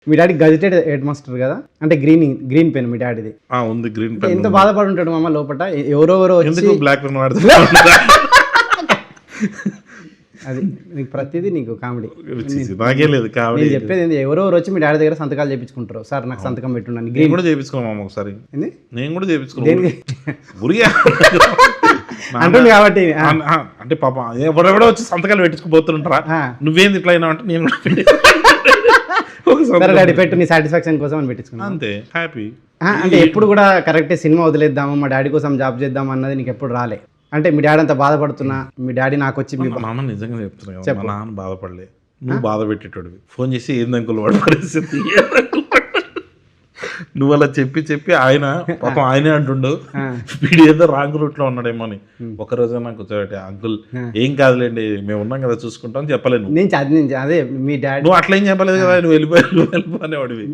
మీ daddy gazetted head master కదా, అంటే green pen మీ డాడీది ఉంది. గ్రీన్ పెన్ ఎంత బాధపడి ఉంటాడు మామ లోపల, ఎవరెవరో ఎందుకు బ్లాక్ పెన్ వాడుతుంది. అది నీకు ప్రతిదీ నీకు కామెడీ. నాకే లేదు కామెడీ. నేను చెప్పేది ఏంది, ఎవరెవరు వచ్చి మీ డాడీ దగ్గర సంతకాలు చేయించుకుంటారు, సార్ నాకు సంతకం పెట్టున్నాను. గ్రీన్ కూడా చేయించుకున్నాం ఒకసారి. నేను కూడా చేయించుకున్నాను అంటుంది కాబట్టి. అంటే పాప ఎవరెవడో వచ్చి సంతకాలు పెట్టించుకుపోతుంటారా, నువ్వేంది ఇట్లా అయినా అంటే నేను డాడీ పెట్టు నీ సాటిస్ఫాక్షన్ కోసం అని పెట్టించుకున్నాను అంతే. హ్యాపీ. అంటే ఎప్పుడు కూడా కరెక్టే సినిమా వదిలేద్దాము మా డాడీ కోసం జాబ్ చేద్దాం అన్నది నీకు ఎప్పుడు రాలే? అంటే మీ డాడీ అంత బాధపడుతున్నా, మీ డాడీ నాకు వచ్చి మీ నాన్న నిజంగా చెప్తున్నా కదా, మా నాన్న బాధపడలే, నువ్వు బాధ పెట్టేటోడివి. ఫోన్ చేసి ఏంది అంకుల్ వాడు పరిస్థితి, నువ్వు అలా చెప్పి ఆయన పాపం ఆయనే అంటుండు వీడు ఏదో రాంగ్ రూట్ లో ఉన్నాడేమో అని. ఒకరోజు నాకు వచ్చాడు, అంకుల్ ఏం కాదులేండి మేము ఉన్నాం కదా చూసుకుంటాం చెప్పలేను. నేను అదే మీ డాడీ నువ్వు అట్లా ఏం చెప్పలేదు కదా, నువ్వు వెళ్ళిపోయావు అనేవాడివి.